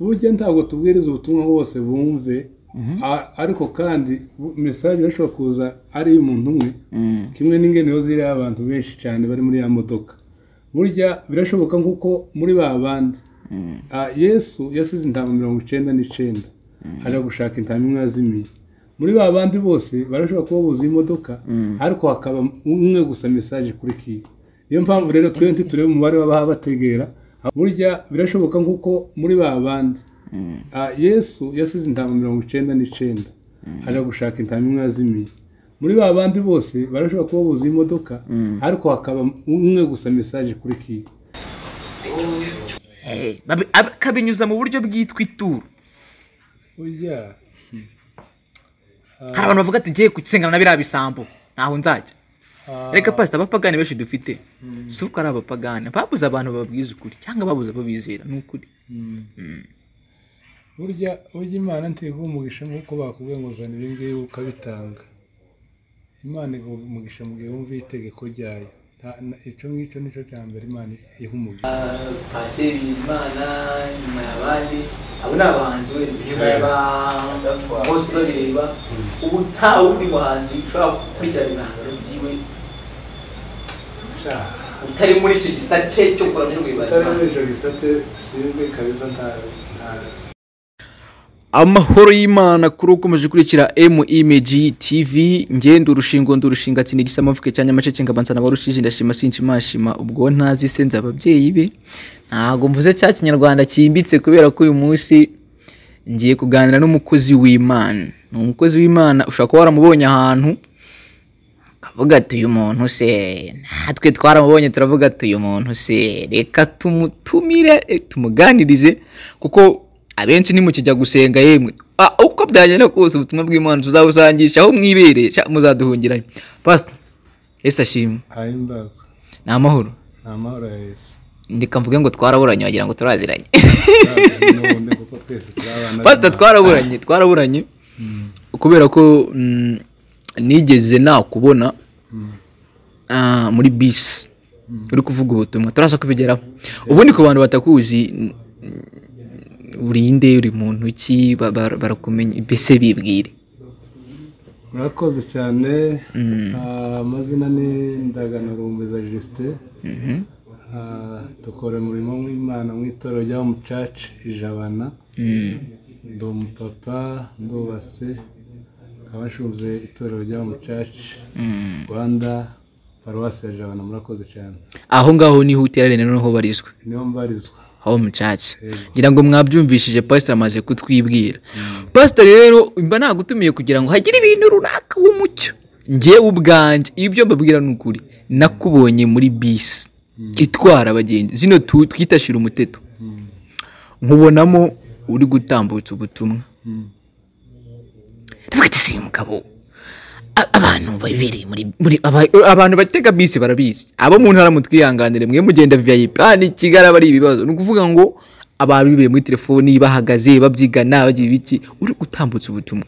burya ntabwo tubwiriza ubutumwa bose bumve ariko kandi message irashobora kuza ari umuntu umwe kimwe n'ingeneyo ziri abantu benshi cyane bari muri ya modoka burya birashoboka nkuko muri babandi Yesu yasize intama 99 aje gushaka intama imwe yazimiye muri babandi bose barashobora kubabuza imodoka ariko hakaba umwe gusa message kuri kiye niyo mpamvu rero twenti turebe umubare w'ababategera burya birashoboka nkuko muri babandi Yesu yasize intama 99 aje gushaka intama imwe yazimiye muri babandi bose barashobora kubabuza imodoka ariko hakaba umwe gusa message kuri kiye kabinyuza mu buryo bwitwa ituru burya hari abantu bavuga ati ngiye gusengana na biriya bisambo ntaho nzajya reka pastor abapagani benshi dufite si uko ari abapagani babuze abantu bababwiza ukuri cyangwa babuze abo bizera ni ukuri burya Imana ntiguha umugisha nk'uko bakubwiye ngo zana ibi ngibi ukabitanga Imana iguha umugisha mu gihe wumva itegeko ryayo icyo ngicyo nicyo cya mbere Imana iha umugisha Pastor Bizimana nyuma y'abandi abo ni abahanzi we bose babireba ubu nta wundi muhanzi ushobora gukurikirana ibihangano byiwe utari muri icyo gisate cyo kuramya no guhimbaza utari muri icyo gisate sinzi kabisa ntazi amahoro y'Imana kuri ukomeje kurikira MIMG TV ngendo urushinga ati ni gisamavuke cyanya amacece ngabanza nabarushije ndashima sinshimashima ubwo ntazi senza ababyeyi be ntago mvuze cya kinyarwanda kimbitse kubera ko uyu munsi ngiye kuganira n'umukozi w'Imana umukozi w'Imana ushaka ko waramubonye ahantu kavuga ati uyu muntu se natwe twaramubonye turavuga ati uyu muntu se reka tumutumire tumuganirize kuko abenshi ni mukijya gusenga yemwe uko byagenda kose ubutumwa bw'Imana tuzabusangisha aho mwibereye muzaduhungiranye pastor Yesu ashimwe ahimbaza namahoro ya Yesu ndika mvuge ngo twaraburanye wagira ngo turaziranye pastor twaraburanye kubera ko nigeze nakubona muri bisi uri kuvuga ubutumwa turasa kubigeraho ubundi ku bantu batakuzi urinde uri muntu ki barakumenya bese bibwire murakoze cyane amazina ni Ndagano Rumbiza Justin dukora umurimo w'Imana mu itorero rya mu church Ijabana ndo umupapa ndubase abashuze itorero rya mu church Rwanda paruwasi ya Ijabana murakoze cyane aho ngaho ni huterane noneho barizwe niho mbarizwa aho mucaca ngira ngo mwabyumvishije pastor amaze kutwibwira pastor rero imba nagutumiye kugira ngo hagire ibintu runaka w'umucyo ngiye ubwanje ibyo mbabwira n'ukuri nakubonye muri bisi itwara abagenzi zino twitashira umuteto nkubonamo uri gutambutsa ubutumwa ndavuga ati si umugabo abantu babiri muri abantu batega bisi barabizi abo mu ntara mutwihanganire mwe mugenda VIP ni kigara bari ibibazo nukuvuga ngo ababibe muri telefoni bahagaze babyigana bagira ibiki uri gutambutsa ubutumwa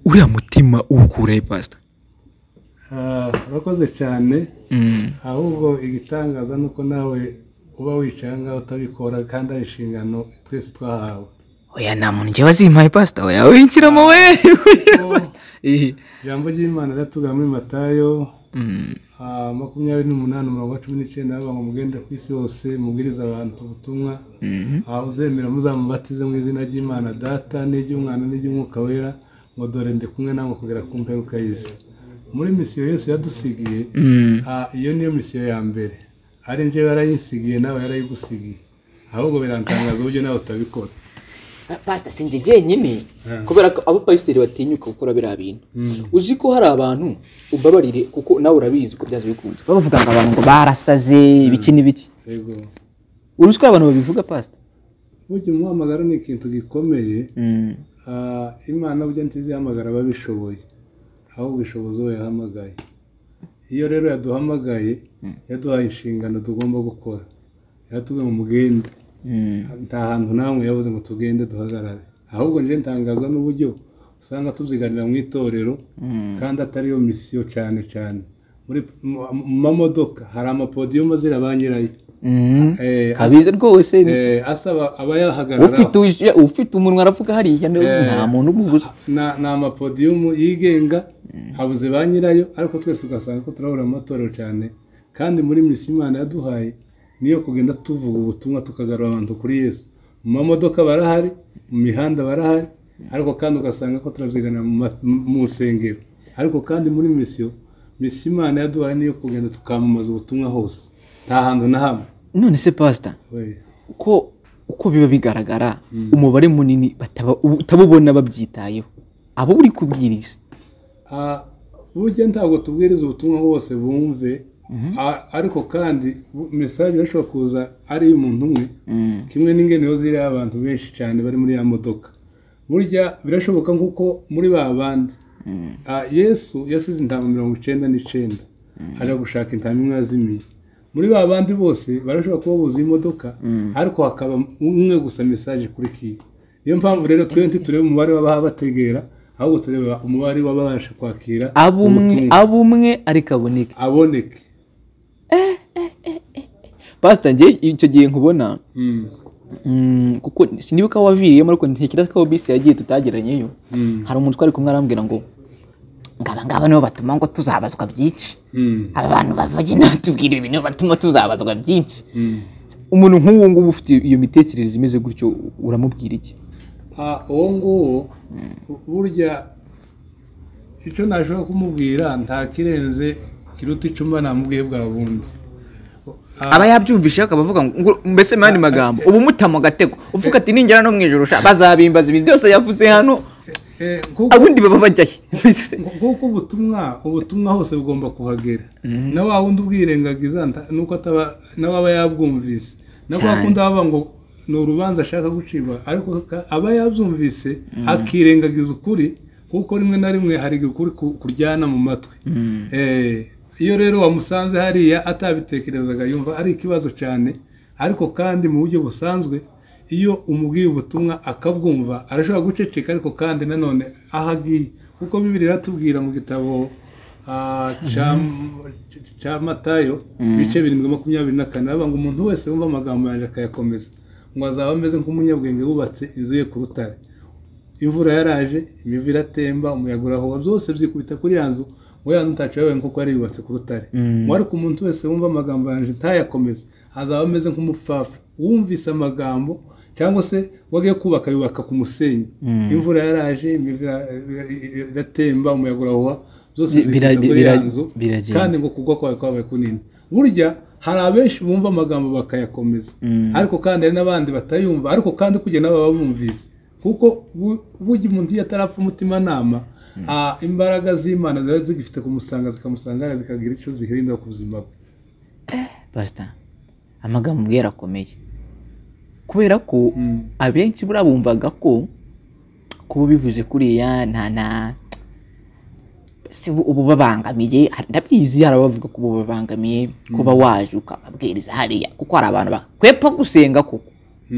uri mutima ukuraye pastor urakoze cyane ahubwo igitangaza nuko nawe uba wicaye ngaho utabikora kandi ari inshingano twese twahawe oya namuntu nje wazimpaye pastor oya winkiramo we Jambo ry'Imana ratuga muri Matayo 28:19 aba ngo mugende ku isi hose mubwiriza abantu ubutumwa uzemera muzamubatize mu izina ry'Imana Data n'iry'Umwana n'iry'Umwuka Wera ngo dore ndi kumwe namwe kugera ku mperuka y'isi muri misiyo Yesu yadusigiye iyo niyo misiyo ya mbere ari nje yarayisigiye nawe yarayigusigiye ahubwo birantangaza uburyo nawe utabikora pastor sinje nyine kubera ko abo pastor batinyuka gukora bira bintu uzi ko hari abantu ubabarire kuko nawe urabizi ko byaje bikunze bavuga ngo abantu ngo barasaze ibiki n'ibiki yego uruswa abantu babivuga pastor burya umuhamagaro ni ikintu gikomeye Imana burya ntizihamagara babishoboye aho ubushobozi we yahamagaye iyo rero yaduhamagaye yaduhaye inshingano tugomba gukora yatubwiye mu mugende nta hantu namwe yavuze ngo tugende duhagarare ahubwo nje ntangazwa n'uburyo usanga tubyiganira mu itorero kandi atari yo misiyo cyane mu mamodoka hari amapodiyumu azira ba nyirayo kabize rwose asaba abayahagararaho ufite umunwa aravuga hariya nta muntu umubuza ni amapodiyumu yigenga habuze ba nyirayo ariko twese ugasanga ko turahura amatorero cyane kandi muri misi Imana yaduhaye niyo kugenda tuvuga ubutumwa tukagarura abantu kuri Yesu mu mamodoka barahari mu mihanda barahari ariko kandi ugasanga ko turavyiganira mu nsengero ariko kandi muri misi Imana yaduhaye niyo kugenda tukamamaza ubutumwa hose nta hantu na hamwe. None se pastor uko biba bigaragara umubare munini utabubona babyitayeho abo uri kubwiriza burya ntabwo tubwiriza ubutumwa hose bumve ariko kandi message irashobora kuza ari umuntu umwe kimwe n'ingene yo ziri abantu benshi cyane bari muri ya modoka burya birashoboka nkuko muri ba bandi Yesu yasize intama 99 aje gushaka intama imwe yazimiye muri ba bandi bose barashobora kubabuza imodoka ariko hakaba umwe gusa message kuri kiyo niyo mpamvu rero twenti tureba umubare w'abaha bategera ahubwo tureba umubare w'ababasha kwakira abumwe ariko aboneke pastor nje icyo gihe nkubona kuko sinibuka waviriyemo ariko ntekera ko bisi yagiye tutageranyeyo hari umuntu twari kumwe arambwira ngo ngaba nibo batuma ngo tuzabazwa byinshi aba bantu bagenda tubwira ibintu batuma tuzabazwa byinshi umuntu nk'uwo ngubu ufite iyo mitekerereze imeze gutyo uramubwira iki? Uwo nguwo burya icyo nashobora kumubwira nta kirenze kiruta icumba namubwiye bwa bundi aba yabyumvishe akabavuga ngo mbese mani magambo ubu mutamo gatego uvuga ati ningera no mwijoro bazabimbaza ibintu byose yavuze hano abundi baba bajyahe kuko ubutumwa hose bugomba kuhagera na wa wundi ubwirengagiza nuko ataba n'ababa yabwumvise nako akunda baba ngo no rubanza ashaka gucibwa ariko aba yabyumvise akirengagiza ukuri kuko rimwe na rimwe hari ukuri kuryana mu matwi iyo rero wamusanze hariya atabitekerezaga yumva ari ikibazo cyane ariko kandi mu buryo busanzwe iyo umubwiye ubutumwa akabwumva arashobora guceceka ariko kandi nanone ahagiye kuko Bibiliya iratubwira mu gitabo cya Matayo bice 7:24 ngo umuntu wese wumva amagambo yanjye akayakomeza ngo azaba ameze nk'umunyabwenge wubatse inzu ye ku rutare imvura yaraje imivu iratemba umuyaga urahuha byose byikubita kuri ya nzu ngo yanzu utacawe nkuko ari yubatse ku rutare ngo ariko umuntu wese wumva amagambo yanjye ntayakomeze azaba ameze nk'umupfafa wumvise amagambo cyangwa se wagiye kubaka yubaka ku musenyi imvura yaraje imivu iratemba umuyaga urahuha byose byikubita kuri ya nzu kandi ngo kugwa kwabaye kunini burya hari abenshi bumva amagambo bakayakomeza ariko kandi hari n'abandi batayumva ariko kandi kugena baba bumvise kuko burya umuntu yatarapfa umutima nama imbaraga z'Imana ziba zigifite kumusanga zikamusangana zikagira icyo zihinda ku buzima bwe. Pastor amagambo mbwira akomeye kubera ko abenshi burabumvaga ko kuba bivuze kuriya nta si ubu babangamiye ndabizi arabavuga ko ubu babangamiye kuba waje ukababwiriza hariya kuko hari abantu bakwepa gusenga kuko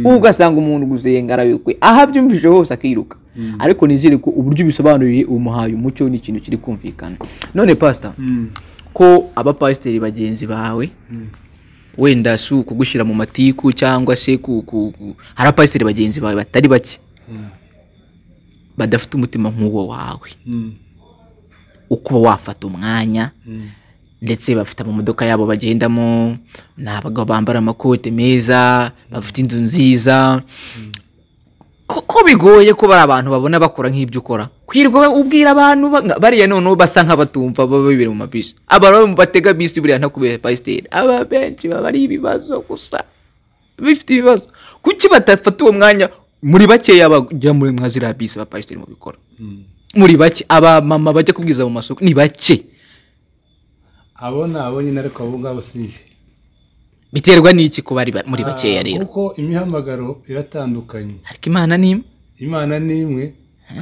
ugasanga umuntu gusenga arabikwe aha byumvije hose akiruka ariko nizire ko uburyo bisobanuye umuhaye umucyo ni ikintu kiri kumvikana. None pastor ko aba pasiteri bagenzi bawe wenda si ukugushyira mu matiku cyangwa se hari abapasiteri bagenzi bawe batari bake badafite umutima nk'uwo wawe uko wafata umwanya ndetse bafite mu modoka yabo bagendamo n'abagabo bambara amakote meza bafite inzu nziza ko bigoye ko bari abantu babona bakora nk'ibyo ukora kwirwa ubwira abantu bariya none basa nk'abatumva baba bibere mu mabisi aba batega bisi buriya ntakubera pasiteri aba benshi baba ari ibibazo gusa bifite ibibazo kuki batafata uwo mwanya muri bakeya bajya muri mwazira bisi ba pasiteri mu bikora muri bake aba mama bajya kubwiza mu masoko ni bake abona nyine ariko abo ngabo sinje biterwa n'iki ko bari muri bakeya rero kuko imihamagaro iratandukanye ariko Imana ni imwe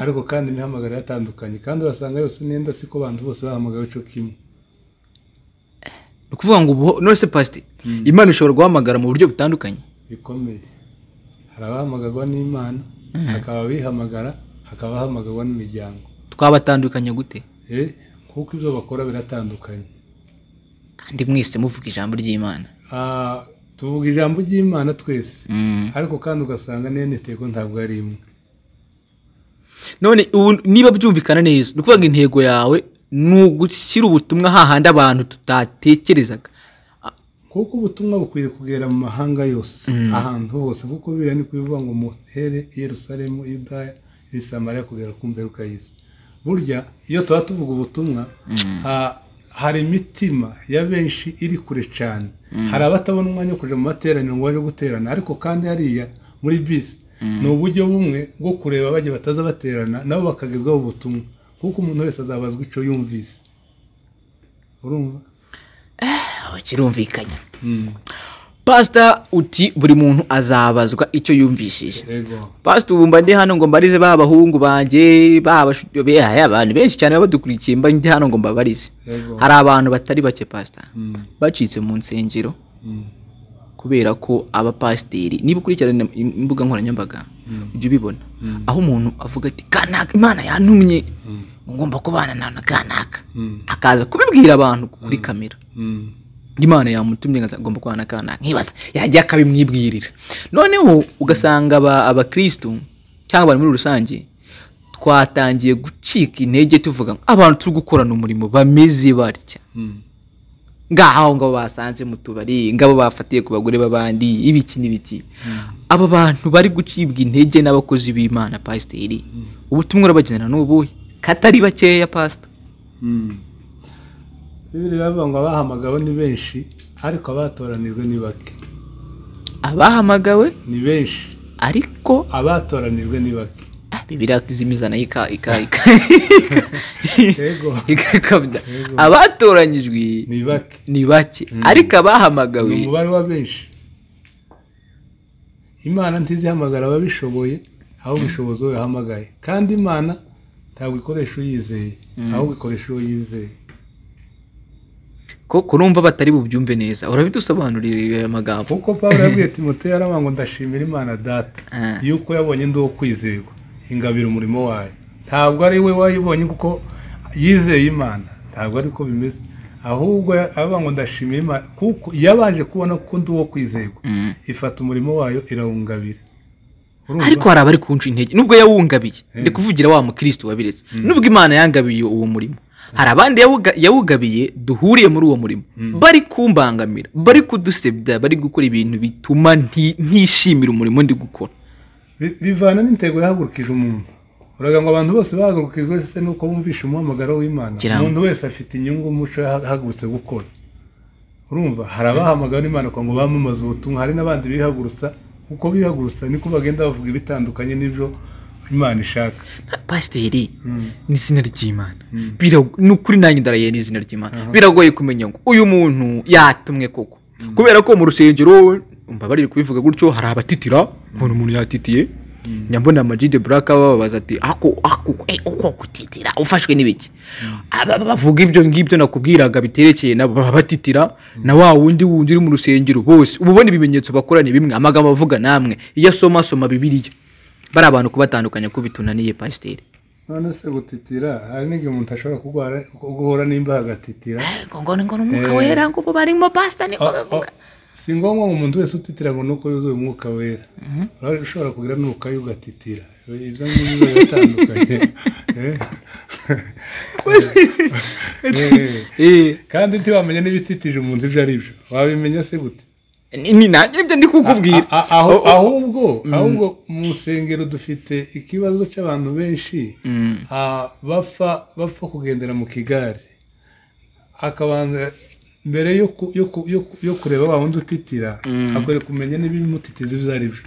ariko kandi imihamagaro iratandukanye kandi basanga yose nenda siko abantu bose bahamagawe cyo kimwe ukuvuga ngo none se pastor Imana ishobora guhamagara mu buryo butandukanye bikomeye hari abahamagarwa n'Imana hakaba bihamagara hakaba hamagarwa n'imiryango twabatandukanye gute kuko ibyo bakora biratandukanye kandi mwese muvuga ijambo ry'Imana. Tuvuga ijambo ry'Imana twese, ariko kandi ugasanga n'intego ntabwo ari imwe. None niba byumvikana neza nukuvuga intego yawe nugushyira ubutumwa hahandi abantu tutatekerezaga, kuko ubutumwa bukwiriye kugera mu mahanga yose, ahantu hose, kuko biriya ni kubivuga ngo muhere Yerusalemu, Yudaya, Samariya kugera ku mperuka y'isi. Burya iyo tuba tuvuga ubutumwa, hari imitima ya benshi iri kure cyane. Hari abatabona umwanya wo kuja mu materaniro ngo baje guterana, ariko kandi hariya muri bisi ni uburyo bumwe bwo kureba bajye bataza baterana nabo bakagezwaho ubutumwa, kuko umuntu wese azabazwa icyo yumvise. Urumva? Kirumvikanye. Pastor uti buri muntu azabazwa icyo yumvishije. Pastor ubumba ndi hano ngo mbarize babahungu banje abantu benshi cyane badukurikiye mba ndi hano ngo mbabarize. Hari abantu batari bake Pastor bacitse mu nsengero kubera ko abapasteri niba ukurikirana imbuga nkoranyambaga ujye ubibona aho umuntu avuga ati kanaka Imana yantumye ngomba kubana na kanaka, akaza kubibwira abantu kuri kamera. Imana yamutumye ngomba kubana kanaka, nkibaza yajya akabimwibwirira. Noneho ugasanga abakristo cyangwa abantu muri rusange twatangiye gucika intege tuvuga abantu turi gukorana umurimo bameze batya, ngaho ngo basanze mu tubari, ngabo bafatiye ku bagore babandi ibiki n'ibiki. Aba bantu bari gucibwa intege n'abakozi b'Imana pasteri, ubutumwa urabagenera n'ubuhe katari bakeya Pastor? Bibiliya ivuga ngo abahamagawe ni benshi ariko abatoranijwe ni bake. Abahamagawe ni benshi ariko abatoranijwe ni bake. Bibiliya izimizana ikakabda abatoranyijwe ni bake ariko abahamagawe ni umubare wa benshi. Imana ntizihamagara ababishoboye, aho ubushobozi we yahamagaye, kandi Imana ntabwo ikoresha uyizeye, ahubwo ikoresha uwo yizeye. Ko kurumva batari bubyumve neza urabidusobanurira aya magambo, kuko Pawulo yabwiye Timoteyo aravuga ngo ndashimira Imana Data yuko yabonye ndi wo kwizerwa ingabira umurimo wayo. Ntabwo ari we wayibonye kuko yizeye Imana, ntabwo ari ko bimeze, ahubwo aravuga ngo ndashimira Imana kuko yabanje kubona ko ndi wo kwizerwa, ifata umurimo wayo irawungabira. Ariko hari abari kunca intege nubwo yawungabiye, ndi kuvugira wa mukristo wabiretse, nubwo Imana yangabiye uwo murimo, hari abandi yawugabiye duhuriye muri uwo murimo bari kumbangamira, bari kudusebya, bari gukora ibintu bituma ntishimira umurimo ndi gukora. Bivana n'intego yahagurukije umuntu. Uraga ngo abantu bose bahagurukijwe se nuko bumvisha umuhamagaro w'Imana. Umuntu wese afite inyungu umuco yahagurutse gukora. Urumva? Hari abahamagara n'Imana ngo bamamaze ubutumwa, hari n'abandi bihagurutsa, uko bihagurutsa niko bagenda bavuga ibitandukanye n'ibyo Imana ishaka. Pasteri ni izina ry'Imana. Nukuri nanjye ndaraye ni izina ry'Imana. Biragoye kumenya ngo uyu muntu yatumwe koko. Kubera ko mu rusengero umbabarire kubivuga gutyo hari abatitira, umuntu yatitiye. Nyambona Majide Black babaza ati uko kutitira ufashwe n'ibiki. Bavuga ibyo ngibyo nakubwiraga biterekeye nabo batitira na wa wundi uri mu rusengero bose. Ububona ibimenyetso bakora ni bimwe, amagambo bavuga namwe. Iyo soma Bibiliya bari abantu kubatandukanya ko bitunaniye Pasteri. None se gutitira hari n'igihe umuntu ashobora guhora nimba agatitira ngo umwuka wera ngo barimo Pastor niko bavuga. Si ngombwa ngo umuntu wese utitira ngo nuko yuzuye umwuka wera. Ushobora kugira n'uka yugatitira. Ibyo ngibyo bitandukanye. Kandi ntiwamenya n'ibititije umuntu ibyo ari byo. Wabimenya se gute? Ni nanjye ibyo ndi kukubwira. Ahubwo mu rusengero dufite ikibazo cy'abantu benshi bapfa kugendera mu kigare, akabanza mbere yo kureba wa wundi utitira akwiye kumenya n'ibimutitiza ibyo ari byo.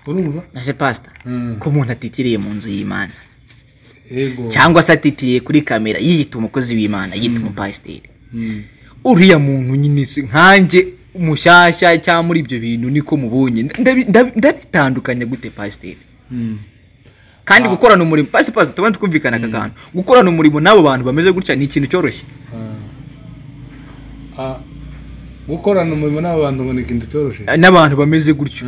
Urumva? Nase Pastor ko umuntu atitiriye mu nzu y'Imana cyangwa se atitiriye kuri kamera yiyita umukozi w'Imana, yiyita umupasiteri, uriya muntu nyine nkanjye umushyashya cyangwa muri ibyo bintu niko mubonye ndabitandukanya gute Pasteri? Kandi gukorana umurimo Pastor tubandi twumvikana akagantu, gukorana umurimo n'abo bantu bameze gutya ni ikintu cyoroshye. Gukorana umurimo n'abo bantu ngo ni ikintu cyoroshye, n'abantu bameze gutyo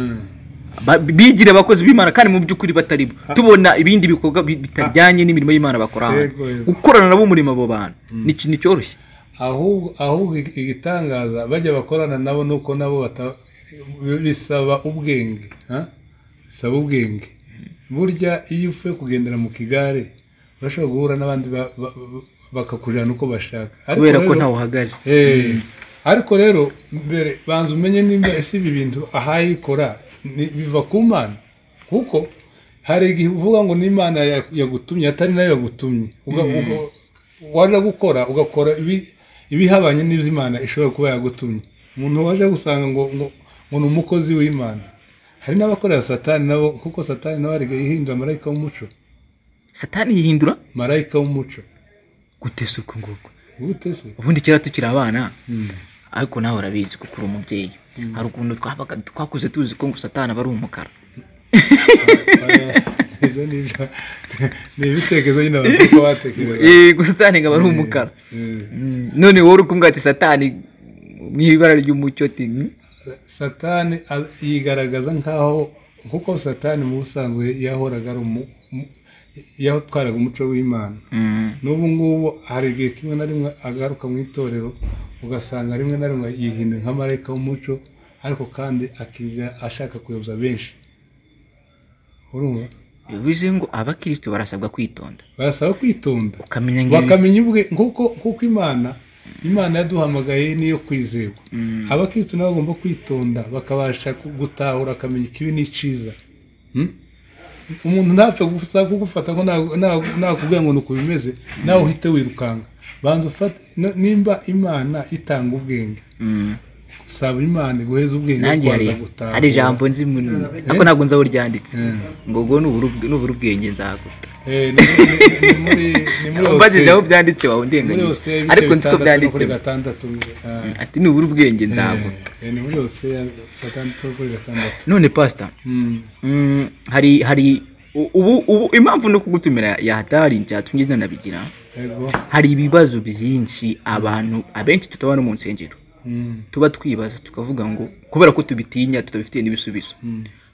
bigira abakozi b'Imana kandi mu by'ukuri batari tubona ibindi bikorwa bitajyanye n'imirimo y'Imana bakora. Gukorana nabo umurimo abo bantu ni ikintu cyoroshye. ahubwo igitangaza bajya bakorana nabo nuko nabo bisaba ubwenge, bisaba ubwenge. Burya iyo upfuye kugendera mu kigare urashobora guhura n'abandi bakakujyana uko bashaka kubera ko ntawe uhagaze. Ariko rero mbere banza umenye nimba ese ibi bintu ahayikora biva ku Mana, kuko hari igihe uvuga ngo n'Imana yagutumye atari nayo yagutumye, waje gukora ugakora ibihabanye n'ibyo Imana ishobora kuba yagutumye. Umuntu waje gusanga ngo ni umukozi w'Imana. Hari n'abakorera Satani nabo, kuko Satani nawe ariga yihindura marayika w'umuco. Satani yihindura marayika w'umuco gute se uko nguko? Gute se? Ubundi kera tukiri abana, ariko nawe urabizi kuko uri umubyeyi, hari ukuntu twakuze tuzi ko ngo Satani aba ari umukara. Ni ibitekerezo nyine abantu batekereza. Gusa Satani aba ari umukara. None wowe ukumva ati Satani mu ibara ry'umucyo ati Satani yigaragaza nkaho, kuko Satani mu busanzwe yahoraga ari yatwaraga umuco w'Imana. N'ubu ngubu hari igihe kimwe na rimwe agaruka mu itorero ugasanga rimwe na rimwe yihinda nka marayika w'umuco, ariko kandi akija ashaka kuyoboza benshi. Urumva? Bivuze ngo abakristo barasabwa kwitonda. Barasabwa kwitonda. Bakamenya ubwe kuko Imana yaduhamagaye niyo kwizerwa. Abakristo nabo bagomba kwitonda bakabasha gutahura akamenya ikibi n'iciza. Umuntu ntapfe kugufata ngo nakubwira ngo nuko bimeze nawe uhite wirukanga. Banza ufate nimba Imana itanga ubwenge. Saba Imana guheza ubwenge kwaza gutaha. Ari jambo nzi ako ntabwo nza uryanditse. Ngo n'uburu ubwenge nzaguta. Ni muri ubajije aho byanditse wawe ndenganyije. Ariko nzi ko byanditse. Ati n'uburu ubwenge nzaguta. Ni muri yose ya 6. None pastor, hari ubu impamvu no kugutumira ya hatari cyatumye nanabigira. Hari ibibazo byinshi abantu abenshi tutabana mu nsengero. Tuba twibaza tukavuga ngo kubera ko tubitinya tutabifitiye n'ibisubizo,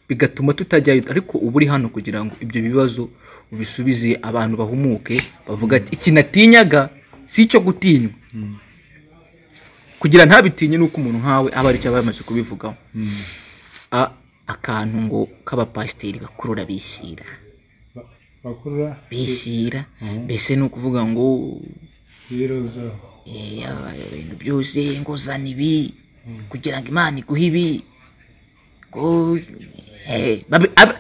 bigatuma tutajyayo. Ariko ubu uri hano kugira ngo ibyo bibazo ubisubize abantu bahumuke, bavuga ati iki natinyaga si cyo gutinywa. Kugira ntabitinye nuko umuntu nkawe aba ari cyo bamaze kubivugaho. Akantu ngo k'abapasiteri bakurura bishyira mbese ni ukuvuga ngo biroza ibintu byose ngo zana ibi kugira ngo Imana iguhe ibi, ngo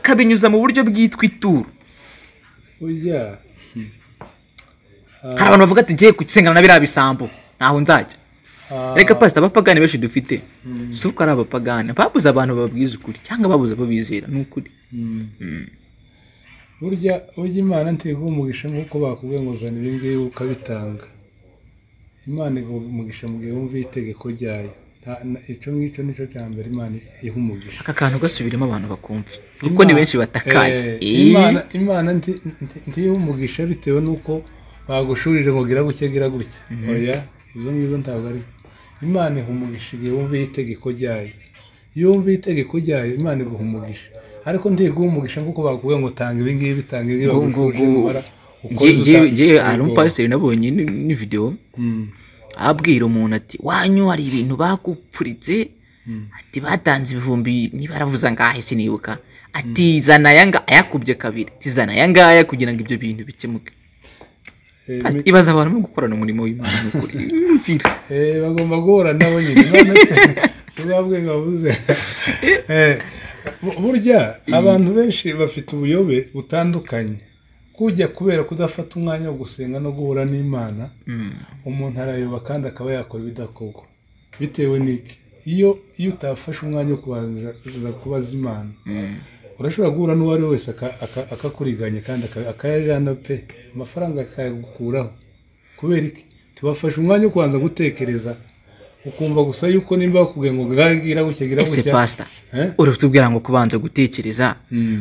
kabinyuza mu buryo bwitwa ituro. Hari abantu bavuga ati ngiye gusengana na biriya bisambo ntaho nzajya. Reka pastor, abapagani benshi dufite si uko ari abapagani, babuze abantu babwiza ukuri cyangwa babuze abo bizera. Ni ukuri. Burya Imana ntiguha umugisha nk'uko bakubwiye ngo zana ibi ngibi ukabitanga. Imana iguha umugisha mu gihe wumva itegeko ryayo. Icyo ngicyo nicyo cya mbere Imana iha umugisha. Aka kantu gasubiremo abantu bakumva kuko ni benshi batakazi. Imana ntiha umugisha bitewe n'uko bagushurije ngo gira gutya. Oya, ibyo ngibyo ntabwo ari. Imana iha umugisha igihe wumva itegeko ryayo. Iyo wumva itegeko ryayo Imana iguha umugisha. Ariko ntiguha umugisha nk'uko bakubwiye ngo tanga ibi ngibi, tanga ibi bagukuje. Ngiye ari umupasiteri nabonye ni video abwira umuntu ati wanyu hari ibintu bakupfuritse, ati batanze ibihumbi nibaravuza ngahe sinibuka, ati zana yanga ayakubye kabiri, tizana yanga aya kugira ngo ibyo bintu bikemuke. Ibaza abantu mu gukorana umurimo w'Imana n'ukuri mfira. Bagomba guhora nabo nyine none bavuze. Burya abantu benshi bafite ubuyobe butandukanye. Kujya kubera kudafata umwanya wo gusenga no guhura n'Imana, umuntu arayoba kandi akaba yakora ibidakorwa. Bitewe n'iki? Iyo utafashe umwanya wo kubaza Imana, urashobora guhura n'uwari wese akakuriganya kandi akayajana pe amafaranga akayagukuraho. Kubera iki? Tubafashe umwanya wo kubanza gutekereza, ukumva gusa yuko nimba bakubwiye ngo gira gutya. Ese pastor, urutubwira ngo kubanza gutekereza,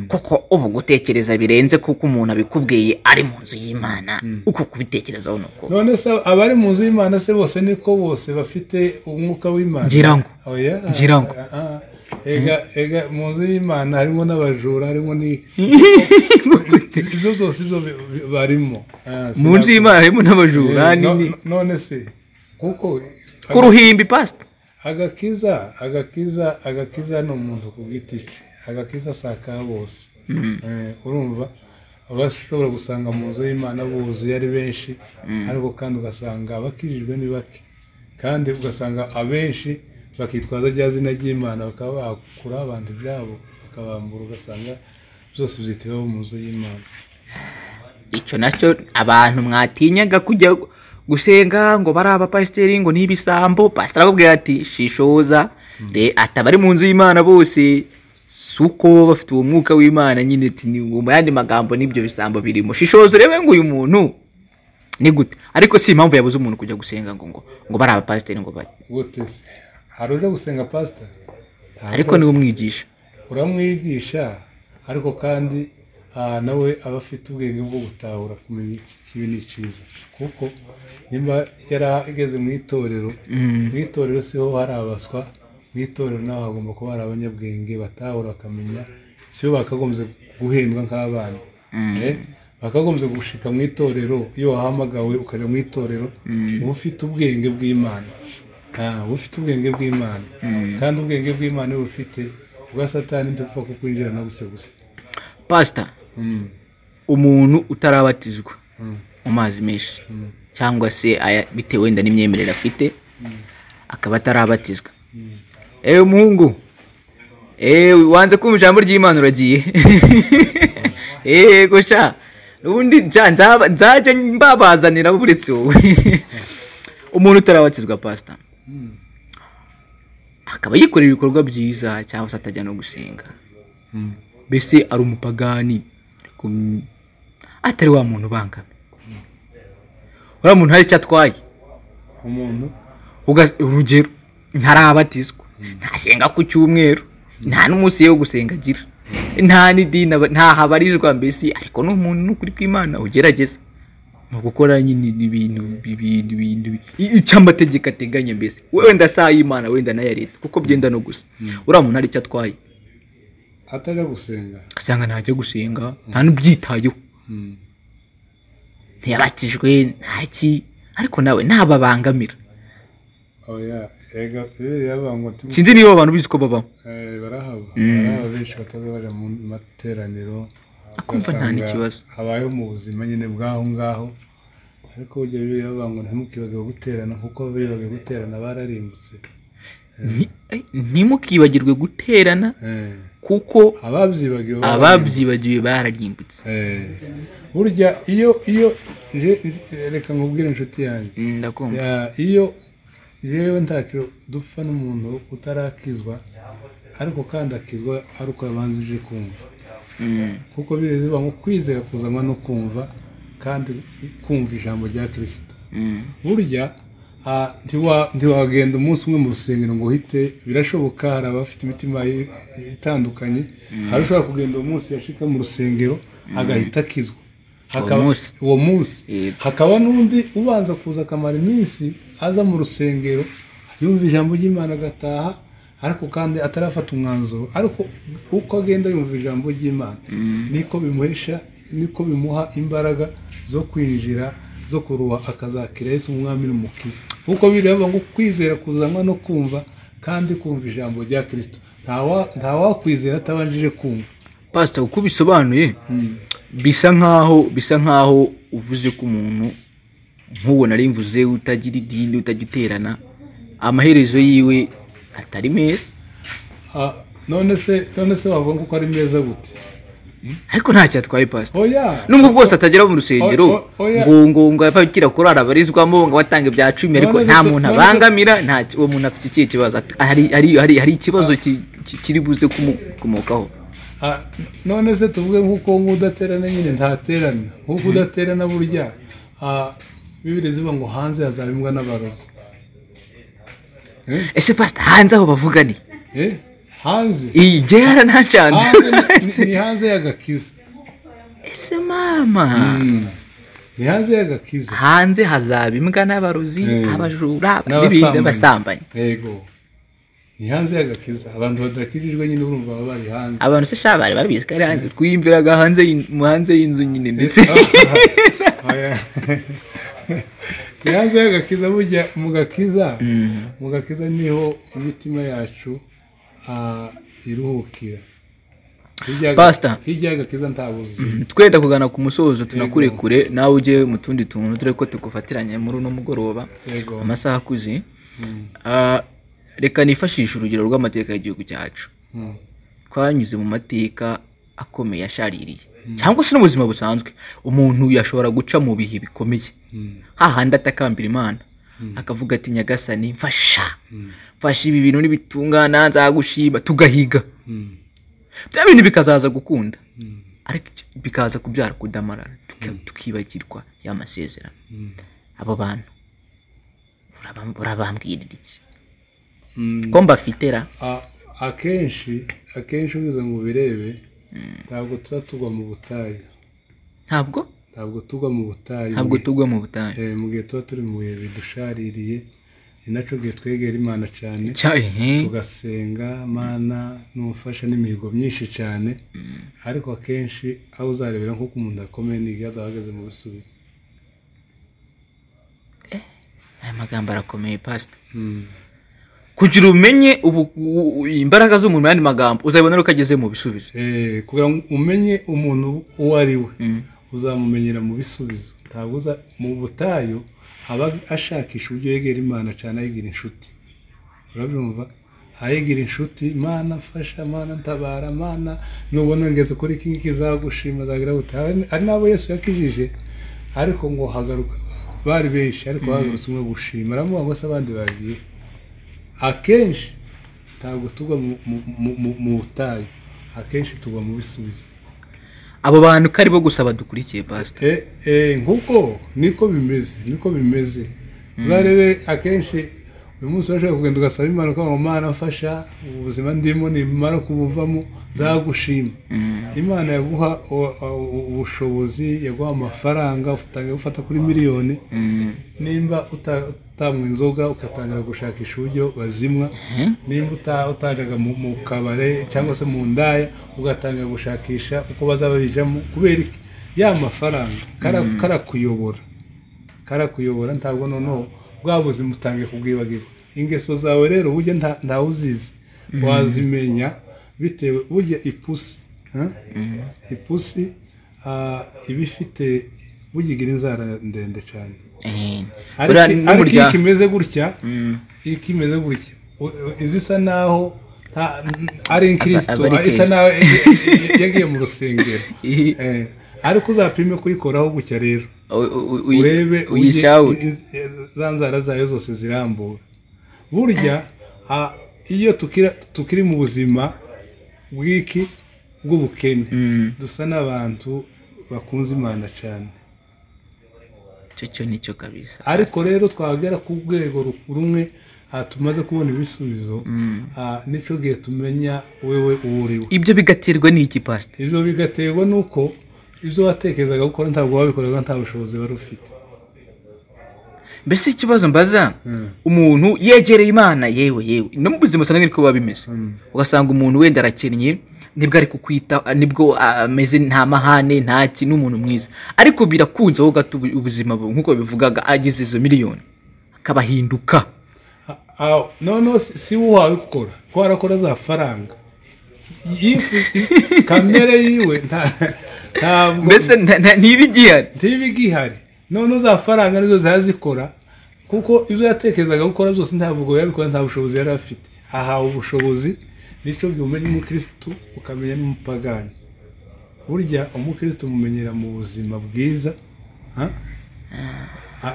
kuko ubu gutekereza birenze kuko umuntu abikubwiye ari mu nzu y'Imana, uko kubitekerezaho nuko. None se abari mu nzu y'Imana se bose niko bose bafite umwuka w'Imana? Ngira ngo ega mu nzu y'Imana harimo n'abajura, harimo ibyo byose ibyo barimo. Mu nzu y'Imana harimo n'abajura nini. None se kuko ku ruhimbi pastor. agakiza ni umuntu ku giti cye, agakiza asaka bose. Urumva abashobora gusanga mu nzu y'Imana buzuye ari benshi, ariko kandi ugasanga abakijijwe ni bake, kandi ugasanga abenshi bakitwaza rya zina ry'Imana bakaba bakura abantu ibyabo bakabambura, ugasanga byose byitiraho mu nzu y'Imana. Icyo nacyo abantu mwatinyaga kujya gusenga ngo bari abapasiteri ngo n'ibisambo, pastor akubwira ati shishoza atabari mu nzu y'Imana bose suko bafite uwo mwuka w'Imana nyine, ati ni mu yandi magambo n'ibyo bisambo birimo. Shishoza urebe ngo uyu muntu ni gute, ariko si impamvu yabuze umuntu kujya gusenga ngo bari abapasiteri ngo bari gute se. Hari uje gusenga pastor, ariko niwe umwigisha, uramwigisha, ariko kandi nawe aba afite ubwenge bwo gutahura kumenya ikibi n'icyiza, kuko nimba yarageze mu itorero, mu itorero siho hari abaswa, mu itorero naho hagomba kuba hari abanyabwenge batahura bakamenya, sibo bakagombye guhendwa nk'abana. Bakagombye gushika mu itorero, iyo wahamagawe ukajya mu itorero uba ufite ubwenge bw'Imana, ufite ubwenge bw'Imana, kandi ubwenge bw'Imana iyo ufite ubwa Satani ntupfa kukwinjirana gutya gusa. Pastor, umuntu utarabatizwa mu mazi menshi cyangwa se bitewe wenda n'imyemerere afite akaba atarabatizwa, muhungu wanze kumva ijambo ry'Imana uragiye. Gosha ubundi nzajya mbabazanira buretse wowe. Umuntu utarabatizwa pastor akaba yikorera ibikorwa byiza cyangwa se atajya no gusenga, mbese ari umupagani atari wa muntu bangame, uriya muntu hari icyo atwaye umuntu, urugero ntarabatizwa, ntasenga ku cyumweru, nta n'umunsi wo gusenga agira, nta n'idini ntahabarizwa, mbese ariko n'umuntu n'ukuri kw'Imana ugerageza mu gukora nyine ibintu icyo amategeko ateganya, mbese wenda saa y'Imana wenda n'aya leta kuko byenda no gusa, uriya muntu hari icyo atwaye atajya gusenga, asanga ntajya gusenga, nta n'ubyitayeho, ntiyabatijwe ntaki, ariko nawe ntababangamira. Sinzi niba abantu bizi ko babaho, barahaba benshi bataza baja mu materaniro, akumva nta n'ikibazo habayeho mu buzima nyine bwaho ngaho, ariko ujya bibavuga ngo ntimukibage guterana, kuko bibage guterana bararimbutse. Ntimukibagirwe guterana kuko ababyibagiwe bararimbutse. Burya iyo reka nkubwire inshuti yanjye, ndakumva, iyo jewe ntacyo dupfa n'umuntu utarakizwa, ariko kandi akizwa ari uko yabanzije kumva, kuko bireze ngo kwizera kuzanwa no kumva, kandi kumva ijambo rya Kristo. Burya ntiwagenda umunsi umwe mu rusengero ngo uhite, birashoboka hari abafite imitima itandukanye, hari ushobora kugenda uwo munsi yashika mu rusengero agahita akizwa uwo munsi, hakaba n'undi ubanza kuza akamara iminsi aza mu rusengero yumva ijambo ry'Imana agataha, ariko kandi atarafata umwanzuro, ariko uko agenda yumva ijambo ry'Imana niko bimuha imbaraga zo kwinjira, zo kuruha akazakira Yesu umwami n'umukiza, kuko bireba ngo kwizera kuzanwa no kumva, kandi kumva ijambo rya Kristo. Nta wakwizera atabanjije kumva. Pastor, uko bisobanuye bisa nkaho uvuze ko umuntu nk'uwo nari mvuze utagira idini, utagiterana, amaherezo yiwe atari meza. None se wavuga ko ari meza gute? Ariko ntacyo atwaye pastor, nubwo bwose atagera mu rusengero ngo yapakira kurara abarizwamo ngo watanga ibya 10, ariko nta muntu abangamira, uwo muntu afite ikihe kibazo, hari ikibazo kiri buze kumukaho. None se tuvuge nk'uko nk'udaterana nyine ntaterana, nk'uko udaterana burya Bibiliya zivuga ngo hanze hazaba imbwa n'abarozi. Ese pastor, hanze aho bavuga ni hanze igera ntacanze ni hanze y'agakiza. Ese mama ni hanze y'agakiza, hanze hazaba imbwa n'abarozi, abajura n'ibindi basambanye. Yego, ni hanze y'agakiza. Abantu badakijijwe nyine urumva baba bari hanze. Abantu se shabari babizi kare hanze, twiyimviraga hanze y'inzu nyine, mbese hanze y'agakiza burya mu gakiza niho imitima yacu iruhukira. Pastor, hirya y'agakiza nta buzima. Twenda kugana ku musozo tunakurekure nawe uje mu tundi tuntu dore ko tugufatiranye muri uno mugoroba amasaha akuze. Reka nifashisha urugero rw'amateka y'igihugu cyacu. Twanyuze mu mateka akomeye yashaririye cyangwa se n'ubuzima busanzwe umuntu yashobora guca mu bihe bikomeye hahandi atakambira Imana akavuga ati Nyagasani mfasha ibi bintu nibitungana nzagushima tugahiga bya bintu bikazaza gukunda ariko bikaza kubyara kudamarara tukibagirwa y'amasezerano. Abo bantu urabambwira iki ko mbafitera? Akenshi ugize ngo birebe ntabwo tugwa mu butayu. Ntabwo tugwa mu butayu. Ntabwo tugwa mu butayu. Mu gihe tuba turi mu bihe bidushaririye ni nacyo gihe twegera Imana cyane tugasenga Imana n'umufasha n'imihigo myinshi cyane, ariko akenshi aho uzarebera nk'uko umuntu akomeye n'igihe azahagaze mu bisubizo. Aya magambo arakomeye Pastor. Kugira umenye imbaraga z'umuntu mu yandi magambo uzabibona uko ageze mu bisubizo. Kugira ngo umenye umuntu uwo ari we uzamumenyera mu bisubizo. Ntabwo uza mu butayu aba ashakisha uburyo yegera Imana cyane, ayigira inshuti. Urabyumva? Ayigira inshuti, Imana fasha, Imana ntabara, Imana nubona ngeze kuri iki kizagushima zagira butayu. Ari nabo Yesu yakijije ariko ngo hagaruka bari benshi ariko hagarutse umwe gushima. Aramuha ngo se abandi bagiye. Akenshi ntabwo tugwa mu butayu, akenshi tugwa mu bisubizo. Abo bantu kari bo gusaba dukurikiye Pastor. Nkuko niko bimeze. Urarebe akenshi uyu munsi urashaka kugenda ugasaba Imana ko Imana mfasha ubuzima ndimo nimara kubuvamo nzagushima. Imana yaguha ubushobozi, yaguha amafaranga, ufata kuri miliyoni, nimba utamwe inzoga ukatangira gushakisha uburyo bazimwa, nimba utajaga mu kabare cyangwa se mu ndaya ugatangira gushakisha uko bazaba bijamo, kubera iki ya mafaranga karakuyobora ntabwo noneho bwa buzima utangiye kubwibagirwa. Ingeso zawe rero burya ntawe uzizi, wazimenya bitewe burya ipusi ibifite bugigira inzara ndende cyane. Ariko ikimeze gutya izisa naho ari inkristo, isa naho yagiye mu rusengero. Ariko uzapime kuyikoraho gutya rero urebe za nzara zayo zose zirambura. Burya iyo tukiri mu buzima bw'ubukene dusa n'abantu bakunze Imana cyane. Cyo nicyo kabisa. Ariko rero twagera ku rwego rumwe tumaze kubona ibisubizo, nico gihe tumenya wewe uriwe. Ibyo bigaterwa n'iki Pastor? Ibyo bigaterwa nuko ibyo watekerezaga gukora ntabwo wabikoraga, nta bushobozi wari ufite. Mbese ikibazo mbaza umuntu yegereye Imana yewe no mu buzima usanga niko babimeze. Ugasanga umuntu wenda arakennye nibwo ari kukwita, nibwo ameze nta mahane nta kintu umuntu mwiza, ariko birakunze aho gato ubuzima nkuko bivugaga agize izo miliyoni akabahinduka. No si wawe gukora ko arakora za faranga kamere yiwe ntabwo mbese ntibigihari. None za faranga nizo zazikora kuko ibyo yatekerezaga gukora byose ntabwo yabikora, nta bushobozi yari afite. Ahawe ubushobozi, nico umenya umukristo ukamenya n'umupagani. Burya umukristo umumenyera mu buzima bwiza,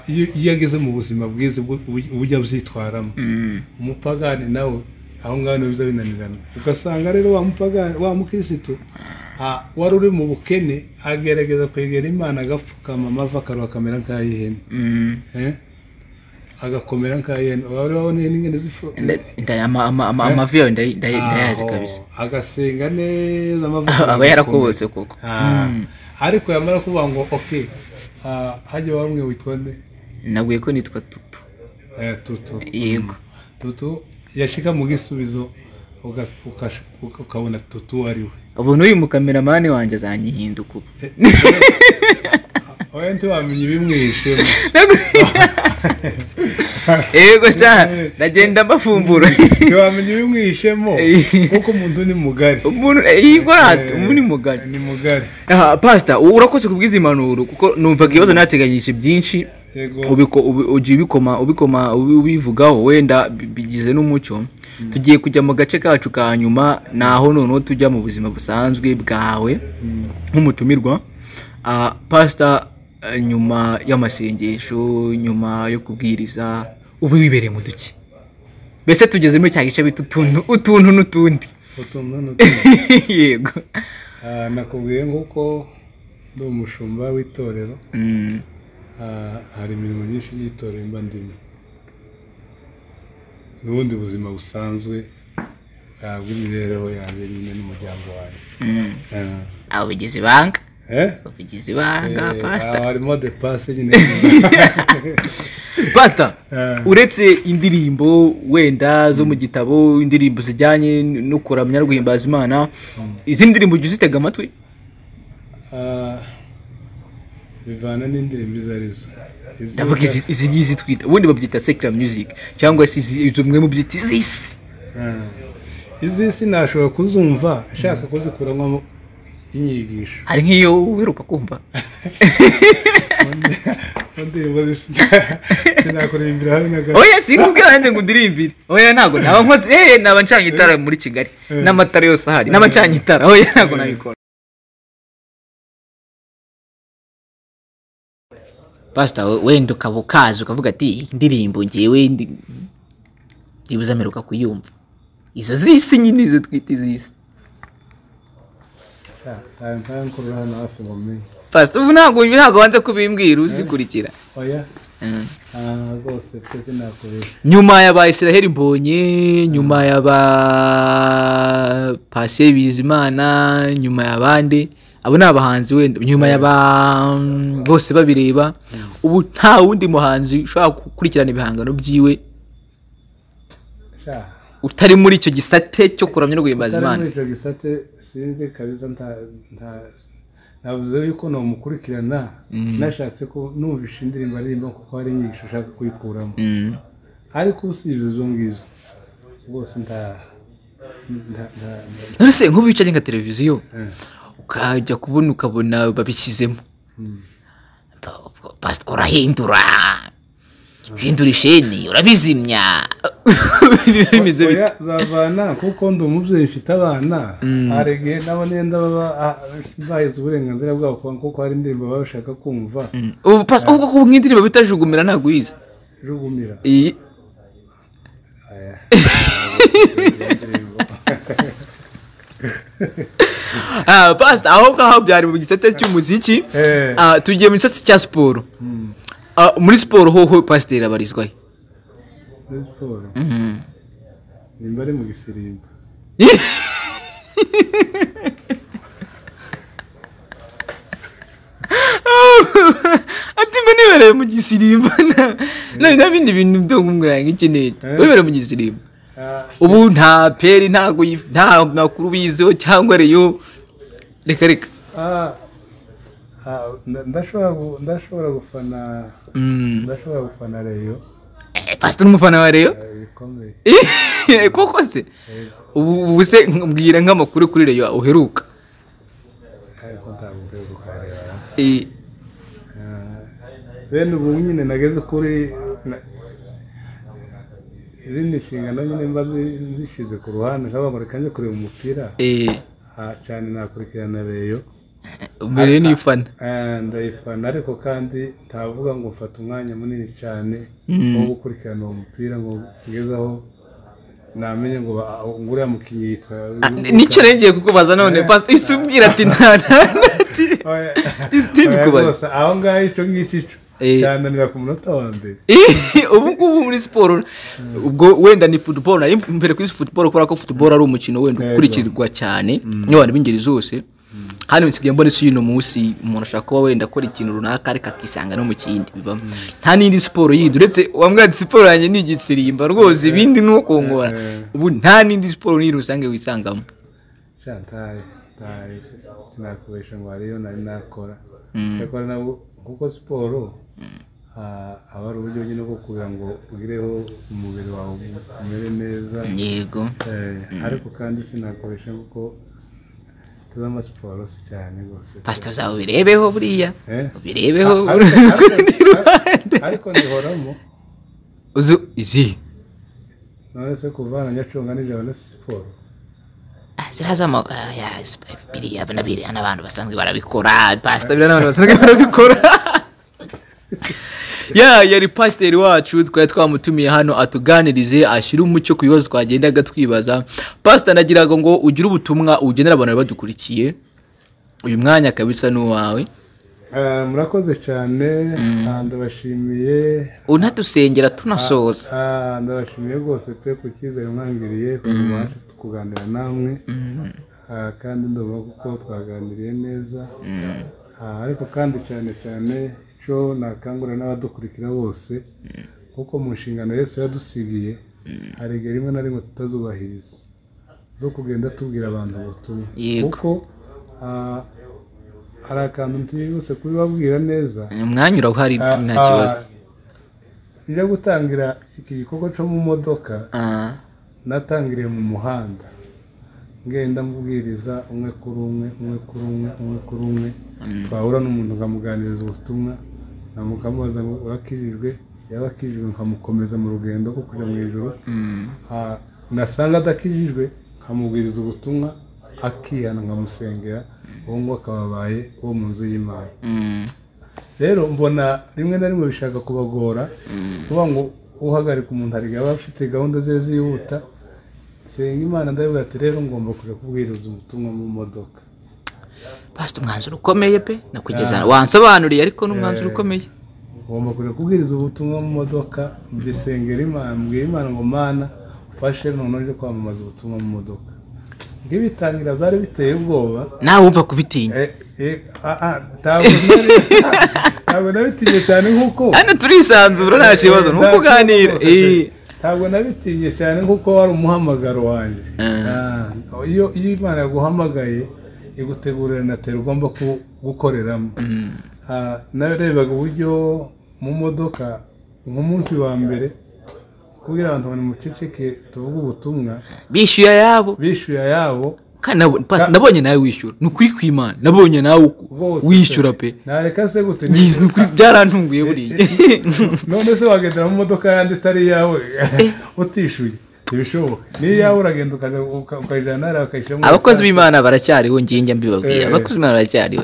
iyo yageze mu buzima bwiza ubujya byitwaramo. Umupagani nawe aho ngaho biza binanirana, ugasanga rero wa mupagani wa mukristo wari uri mu bukene agerageza kwegera Imana, agapfukama amavi akaruha kamera nk'ay'ihene, agakomera nk'ay'ihene. Wari waboneye n'ingene zifu amavi yawe ndayazi kabisa, agasenga neza amavi aba yarakobotse koko. Ariko yamara kuvuga ngo okay, hajya bamwe witwa nde? Nabwiye ko nitwa Tutu. Tutu. Yego. Tutu yashika mu gisubizo ukabona Tutu ari we. Ubu n'uyu mukameramani wanjye azanyihinduka ubu. oya ntiwamenye ibimwishemo yego cyane ndagenda mbafumbura ntiwamenye ibimwishemo kuko umuntu ni mugari umuntu yigorata umuntu ni mugari pastor urakoze kubwiza impanuro kuko numvaga ibibazo nateganyije byinshi ubivugaho wenda bigize n'umucyo tugiye kujya mu gace kacu ka nyuma naho noneho tujya mu buzima busanzwe bwawe nk'umutumirwa pastor nyuma y'amasengesho nyuma yo kubwiriza ubu wibereye mu duki mbese tugeze muri cya gice bita utuntu n'utundi yego nakubwiye nguko ndi umushumba w'itorero hari imirimo myinshi y'itorero mba ndimo n'ubundi buzima busanzwe bw'imibereho yanjye nyine n'umuryango wanjye aho bigize ibanga bigize ibanga pastor harimo de passe nyine pastor uretse indirimbo wenda zo mu gitabo indirimbo zijyanye no kuramya guhimbaza Imana izindi ndirimbo ujye uzitega amatwi bivana n'indirimbo izo arizo ndavuga izi ngizi twita ubundi babyita secular music cyangwa se izo mwe mu byita izisi nashobora kuzumva ashaka kuzikuramo inyigisho ari nk'iyo wiruka kumva ndirimbo sinakurimbira habe na gato oya sinkubwira nanjye ngo ndirimbire oya ntago naba nkoze naba ncanye itara muri Kigali n'amatara yose ahari naba ncanye itara oya ntago nabikora pastor wenda ukabukaza ukavuga ati indirimbo ngiyewe ndibuzameruka kuyumva izo zisi nyine izo twita izisi pastor ubu ntago wanze kubimbwira uzikurikira oya rwose twese nakubwira nyuma y'aba Israel Mbonye nyuma y'aba Patient Bizimana nyuma y'abandi abo ni abahanzi wenda nyuma y'aba bose babireba ubu nta wundi muhanzi ushobora gukurikirana ibihangano byiwe utari muri icyo gisate cyo kuramya no guhimbaza Imana muri icyo gisate sinzi kabisa navuze yuko no mukurikirana nashatse ko numvisha indirimbo aririmba kuko hari inyigisho ushaka kuyikuramo ariko usibye izo ngibyo rwose none nk'ubu wicaye nka televiziyo ukajya kubona ukabona babishyizemo pastor urahindura hindura isheni urabizimya bimeze bite zavana kuko ndi umubyeyi mfite abana haregiye nabo nenda baba bahize uburenganzira bwabo kuko hari indirimbo baba bashaka kumva ubu pastor kuko nk'indirimbo bitajugumira ntabwo yize jugumira pastor aho ngaho byari mu gisate cy'umuziki tugiye mu gisate cya siporo muri siporo ho pastor abarizwaye muri siporo nimba ari mu gisirimba ati mba nibereye mu gisirimba nta bindi bintu byo kumubwira nk'ikintu wibereye mu gisirimba ubu nta peri ntago nta makuru bizeho cyangwa reyo reka ndashobora gufana reyo pastor umufana wa reyo koko se ubu se mbwira nk'amakuru kuri reyo uheruka bene ubu nyine nageze kuri izindi nshingano nyine mba nzishyize ku ruhande nkaba ngo reka njye kureba umupira cyane nakurikirana reyo mbere n'ifana ndayifana ariko kandi ntavuga ngo mfata umwanya munini cyane wo gukurikirana uwo mupira ngo ngezaho namenye ngo nguriya mukinnyi yitwa nicyo ngiye kukubaza none pastor isubwira ati ntibikubaza aho ngaho icyo ngicyo cyananira ku munota wa mbere ubu ngubu muri siporo ubwo wenda ni football nayo mbere kuri football kubera ko football ari umukino wenda ukurikirwa cyane n'abantu b'ingeri zose hano nsigaye mbona isi y'uno munsi umuntu ashaka kuba wenda akora ikintu runaka ariko akisanga no mu kindi bibamo nta n'indi siporo yindi uretse wambwira siporo yanjye ni igisirimba rwose ibindi ni uko nkora ubu nta n'indi siporo n'indi usange wisangamo sinakubesha ngo hariyo nari nakora ariko nabwo kuko siporo aba ari uburyo nyine bwo kugira ngo ugireho umubiri wawe umere neza. Yego. Ariko kandi sinakoresha kuko tuzama siporo si cyane rwose. Pastor zawe birebeho buriya. Birebeho. Ariko ndihoramo. Izi. None se kuvana nyacunga n'ijoro na siporo. Zirazama biriya biriya n'abantu basanzwe barabikora. Pastor biriya n'abantu basanzwe barabikora. Yari pasiteri wacu twari twamutumiye hano atuganirize ashyira umucyo ku bibazo twagendaga twibaza. Pastor nagiraga ngo ugire ubutumwa ugenera abantu badukurikiye, uyu mwanya kabisa n'uwawe. Murakoze cyane, ndabashimiye. Unatusengera tunasoza. Ndabashimiye rwose pe ku cyizere mwangiriye kuganira namwe, kandi ndumva kuko twaganiriye neza. Ariko kandi cyane cyane icyo nakangurira n'abadukurikira bose, kuko mu nshingano Yesu yadusigiye hari igihe rimwe na rimwe tutazubahiriza zo kugenda tubwira abantu ubutumwa, kuko hari akantu ntibuse kubibabwira neza. Umwanya urahari nta kibazo. Njya gutangira iki gikorwa cyo mu modoka, natangiriye mu muhanda ngenda mbwiriza umwe kuri umwe, twahura n'umuntu nkamuganiriza ubutumwa, nkamubaza ngo urakijijwe, yaba akijijwe nkamukomeza mu rugendo rwo kujya mu ijuru. Nasanga adakijijwe nkamubwiriza ubutumwa, akihana nkamusengera, uwo ngo akababaye uwo mu nzu y'Imana. Rero mbona rimwe na rimwe bishaka kubagora, kuvuga ngo uhagarika umuntu hari aba afite gahunda ze zihuta. Senga Imana ndavuga ati rero ngomba kujya kubwiriza ubutumwa mu modoka. Pastor umwanzuro ukomeye pe nakugeza wansobanuriye, ariko n'umwanzuro ukomeye. Ngomba kujya kubwiriza ubutumwa mu modoka, mbisengera Imana, mbwira Imana ngo Mana ufashe none kwamamaza ubutumwa mu modoka. Ngibitangira byari biteye ubwoba, nawe wumva kubitinya. Ntabwo nabitinye cyane nkuko hano turisanzura nta kibazo nuko uganira. Ntabwo nabitinye cyane nkuko wari umuhamagaro wanjye. Iyo Imana yaguhamagaye igutegurira na tero ugomba gukoreramo. Narebaga uburyo mu modoka nk'umunsi wa mbere kugira abantu bari mu ceceke tuvuga ubutumwa, bishyuye yabo. Nabonye nawe wishyura, nukuri kw'Imana nabonye nawe wishyura pe. Nareka se gute byarantunguye buriya. None se wagendera mu modoka yandi itari yawe utishyuye? Ntibishoboka. Niyo yawe uragenda ukajyana nawe ukayishyiramo. Abakozi b'Imana baracyariho, njye mbibabwira, abakozi b'Imana baracyariho.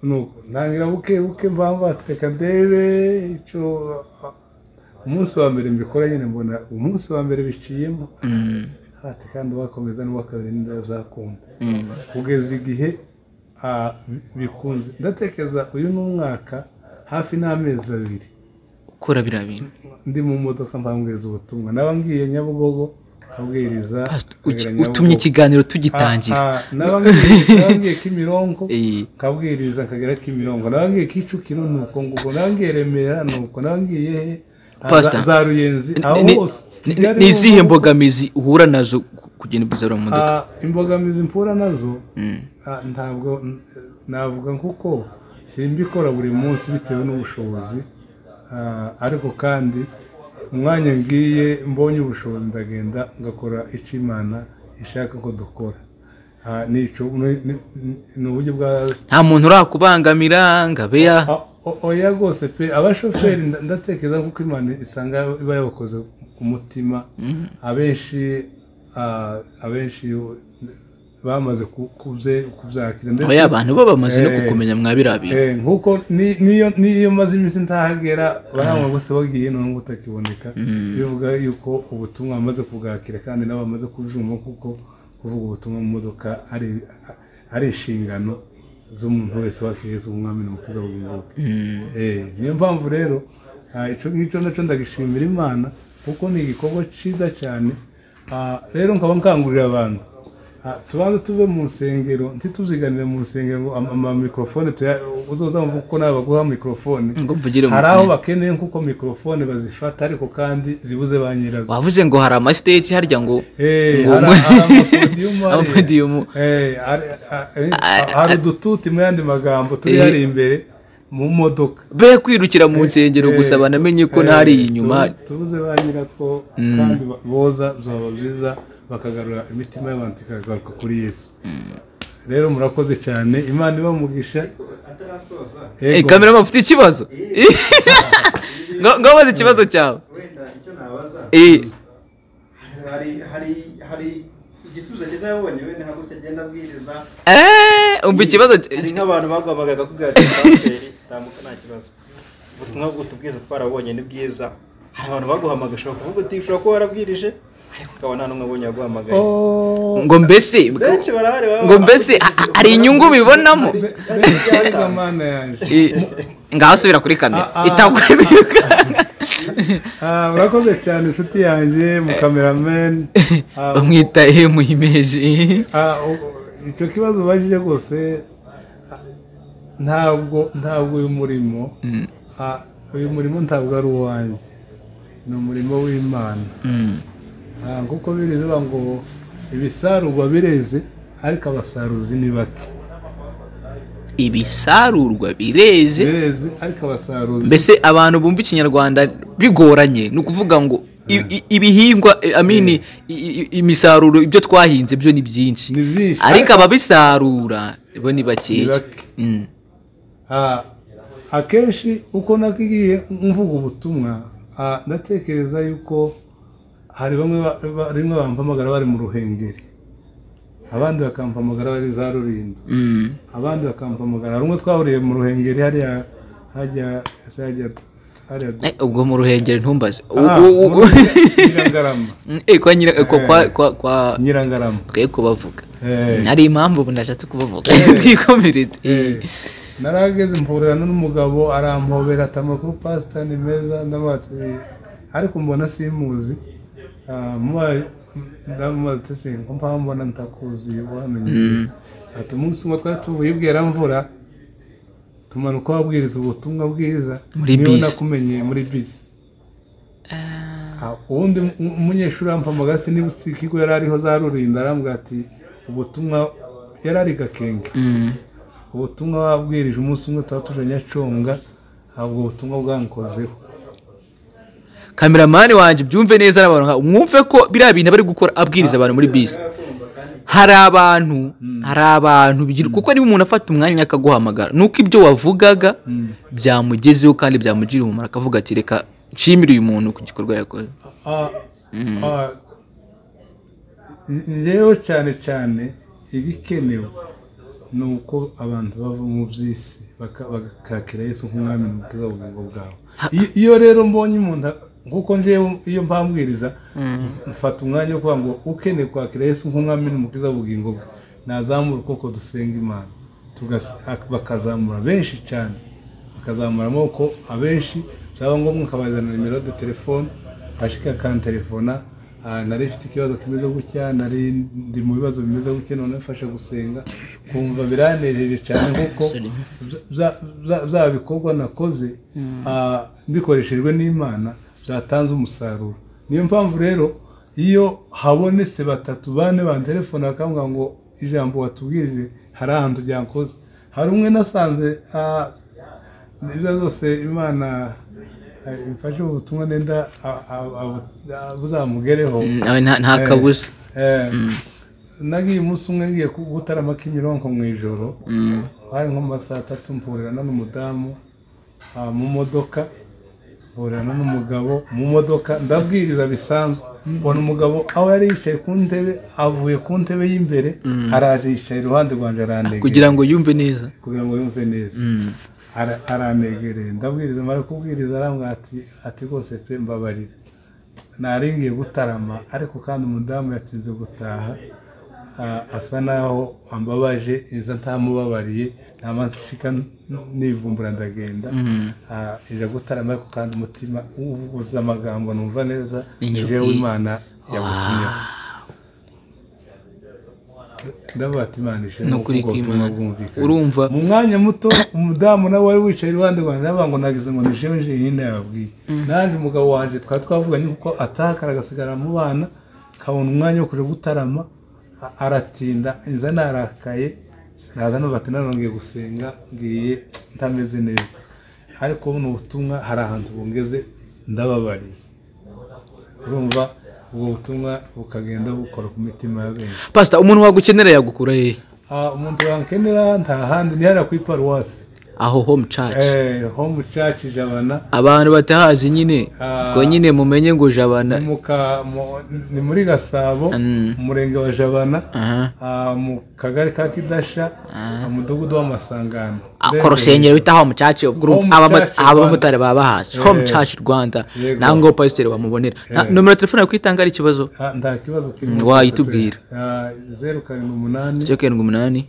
Nuko ntangira buke mbamba reka ndebe icyo umunsi wa mbere mbikora nyine, mbona umunsi wa mbere biciyemo. Ati kandi wakomeza n'uwa kabiri ndazakunda kugeza igihe bikunze. Ndatekereza uyu n'umwaka hafi n'amezi 2 ukora birabintu ndi mu modoka mbambwiriza ubutumwa. Nabangiye Nyabugogo abwiriza, utumye ikiganiro tugitangira. Nabangiye Kimironko kabwiriza kagera Kimironko, nabangiye Kicukiro nuko nguko, nabangiye Remera nuko, nabangiye za Ruyenzi, aho hose. Ni izihe mbogamizi uhura nazo kugenda ubuzara mu modoka? Imbogamizi mpura nazo ntabwo navuga nkuko simbikora buri munsi bitewe n'ubushobozi, ariko kandi umwanya ngiye mbonye ubushobozi ndagenda ngakora icyo Imana ishaka ko dukora. Ni uburyo bwa nta muntu urakubangamira ngabeya. Oya rwose pe, abashoferi ndatekereza kuko Imana isanga iba yabakoze ku mutima. Abenshi bamaze kubyakira, ndetse abantu bo bamaze no kukumenya mwabirabi. Nkuko niyo maze iminsi ntahagera baramwa bose bagiye none utakiboneka, bivuga yuko ubutumwa bamaze kubwakira kandi nabo bamaze kubyumva, kuko kuvuga ubutumwa mu modoka ari inshingano z'umuntu wese wakiriza umwami n'umukiza w'ubugingo. Niyo mpamvu rero icyo nacyo ndagishimira Imana kuko ni igikorwa cyiza cyane. Rero nkaba nkangurira abantu tubanze tuve mu nsengero ntituziganire mu nsengero ngo amamikorofone uzoza mvuga ko nawe baguha mikorofone hari aho bakeneye nk'uko mikorofone bazifata ariko kandi zibuze ba nyirazo. Wavuze ngo hari amastage harya ngo amapodium hari udututi mu yandi magambo turi hari imbere mu modoka be kwirukira mu nsengero gusa banamenye ko ntari inyuma tubuze ba nyiratwo kandi boza byaba byiza bakagarura imitima y'abantu ikagaruka kuri Yesu. Rero murakoze cyane, Imana ibamugisha. Kamera mufite ikibazo ngabaze ikibazo cyawe. Wenda icyo nabaza hari igisubizo cyiza yabonye wenda ntabwo cyagenda abwiriza umva ikibazo nk'abantu bagwamagaga kubwira pasiteri tambuka nta kibazo ubutumwa bw'utubwiza twarabonye ni bwiza. Hari abantu baguhamagaye ushobora kuvuga uti ushobora kuba warabwirije ariko ukaba nta n'umwe abonye yaguhamagaye ngo mbese hari inyungu bibonamo ngaho subira kuri kamera itakwemera. Urakoze cyane inshuti yanjye mu cameraman bamwita muhimeje. Icyo kibazo bajije rwose ntabwo uyu murimo ntabwo ari uwanjye, ni umurimo w'Imana. Kuko birivuga ngo ibisarurwa bireze ariko abasaruzi ni bake. Ibisarurwa bireze ariko abasaruzi, mbese abantu bumva ikinyarwanda bigoranye ni ukuvuga ngo ibihingwa imisaruro ibyo twahinze byo ni byinshi ariko ababisarura bo ni bakeya. Akenshi uko nakigiye mvuga ubutumwa ndatekereza yuko hari rimwe bampamagara bari mu Ruhengeri, abandi bakampamagara bari za Rulindo, abandi bakampamagara rumwe twahuriye mu Ruhengeri hajya ubwo mu Ruhengeri ntumbaze Nyirangarama kwa Nyirangarama tweko bavuga ari impamvu bunashatse kubavuga twikomereze. Narageze mpurana n'umugabo arampobera atamakuru pastor ni meza ndamati ariko mbona simuzi ndamuze ngo mpambona ntakuzi wamenye ati umunsi umwe twari tuvuye ibwera mvura tumanuka wabwiriza ubutumwa bwiza niyo nakumenye muri bisi. Ubundi umunyeshuri ampamagaye niba ikigo yari ariho za Rulindo arambwira ati ubutumwa yari ari Gakenge, ubutumwa wabwirije umunsi umwe twatuje Nyaconga ahubwo ubutumwa bwankozeho. Kameramani wanje byumve neza n'abantu mwumve ko biriya bintu bari gukora abwiriza abantu muri bisi. Hari abantu bigira kuko niba umuntu afata umwanya akaguhamagara nuko ibyo wavugaga byamugezeho kandi byamugira umumaro akavuga ati reka nshimire uyu muntu ku gikorwa yakoze. Ngewe cyane igikenewe nuko abantu bava mu byisi bakakira Yesu nk'umwami n'umukiza w'ubugingo bwabo. Iyo rero mbonye umuntu nkuko ngewe iyo mpambwiriza mfata umwanya wo kuvuga ngo ukeneye kwakira Yesu nk'umwami n'umukiza w'ubugingo bwe nazamura ukuboko dusenga Imana bakazamura benshi cyane, bakazamura amaboko abenshi cyangwa ngombwa ukabazana nimero de telefone ashika kan telefona nari mfite ikibazo kimeze gutya nari ndi mu bibazo bimeze gutya none mfashe gusenga kumva biranejeje cyane nkuko za bikorwa nakoze bikoreshejwe n'Imana zatanze umusaruro. Niyo mpamvu rero iyo habonetse batatu bane ba telefone bakambwira ngo ijambo watubwirije hari ahantu byankoze, hari umwe nasanze ibyo zose Imana imfashe ubutumwa nenda buzamugereho nta kabuza. Nagiye umunsi umwe ngiye gutarama Kimironko mu ijoro hari nko mu saa 3 mpurana n'umudamu mu modoka, mpurana n'umugabo mu modoka ndabwiriza bisanzwe. Ubona umugabo aho yari yicaye ku ntebe avuye ku ntebe y'imbere araje yicaye iruhande rwanje arandegera kugira ngo yumve neza aranegereye ndabwiriza mara kubwiriza arambwira ati rwose pe mbabarira naringiye gutarama ariko kandi umudamu yatinze gutaha asa naho ambabaje iza ntamubabariye ntamashika nivumbura ndagenda ije gutarama ariko kandi umutima uvuza amagambo numva neza ije w'Imana yagutumye. ndabatimanisha nukuri kw'Imana urumva mu mwanya muto umudamu nawe wari wicaye iruhande rwanjye nabango nagize ngo nisheje yine yabwiye nanje umugabo wanje twavuganye kuko atakara gasigara mu bana kabona umwanya wo kuja gutarama aratinda inza narakaye naza no batina nongeye gusenga ngiye ntameze neza ariko buno butumwa hari ahantu bungeze ndababari urumva ubwo butumwa bukagenda bukora ku mitima ya benshi pastor umuntu wagukenera yagukura he umuntu wankenera nta handi ni hara ku paruwasi aho home church home church Jabana abantu batahazi nyine ko nyine mumenye ngo Jabana ni muri Gasabo umurenge wa Jabana mu kagari ka Kidasha umudugudu w'amasangano korosengero bita home church group aba mutare babahazi home church Rwanda nango pastor bamubonera nomero telefone yakwitanga ari kibazo nta kibazo kirimo wayitubwira 078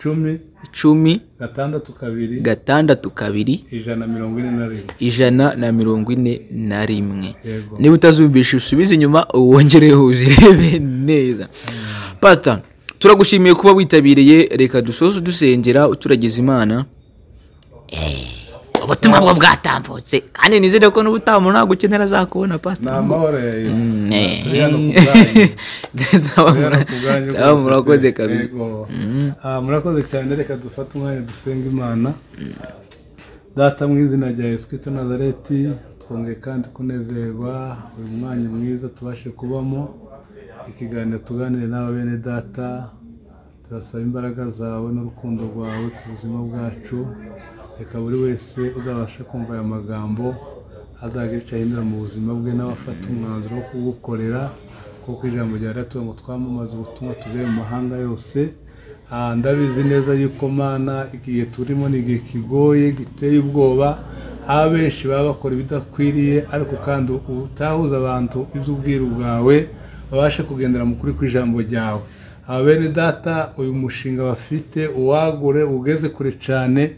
10 6 141 niba utazumvisha usubize inyuma wongere uzirebe neza pastor turagushimiye kuba witabiriye reka dusoze dusengera uturagize Imana ubutumwa bwo bwatambutse kandi nizere ko n'ubutamu ntago ukenera azakubona pastor namahoro ya Yesu murakoze kabiri murakoze cyane reka dufate umwanya dusenga Imana data mu izina rya Yesu Kristo Nazareti twongeye kandi kunezerwa uyu mwanya mwiza tubashe kubamo ikiganiro tuganire nawe bene data turasaba imbaraga zawe n'urukundo rwawe ku buzima bwacu reka buri wese uzabasha kumva aya magambo azagira icyo ahindura mu buzima bwe n'abafata umwanzuro wo kugukorera kuko ijambo rya ratuwe ngo twamamaze ubutumwa tugere mu mahanga yose ndabizi neza yuko Mana igihe turimo ni igihe kigoye giteye ubwoba abenshi baba bakora ibidakwiriye ariko kandi utahuza abantu iby'ubwiru bwawe babashe kugendera mu kuri kw'ijambo ryawe bene data uyu mushinga bafite uwagure ugeze kure cyane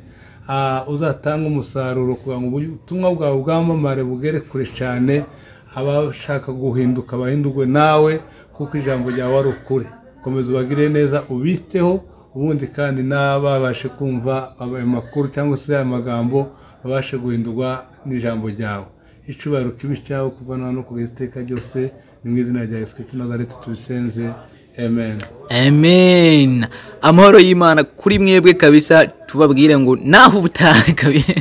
uzatanga umusaruro kugira ngo ubutumwa bwawe bwamamare bugere kure cyane abashaka guhinduka bahindurwe nawe kuko ijambo ryawe ari ukuri komeza ubagire neza ubiteho ubundi kandi n'ababashe kumva ayo makuru cyangwa se aya magambo babashe guhindurwa n'ijambo ryawe icubahiro kibi cyawe kuva no kugeza iteka ryose ni mu izina rya Yesu Kristo Nazareti tubisenze amen amahoro y'Imana kuri mwebwe kabisa tubabwire ngo naho ubutaha kabisa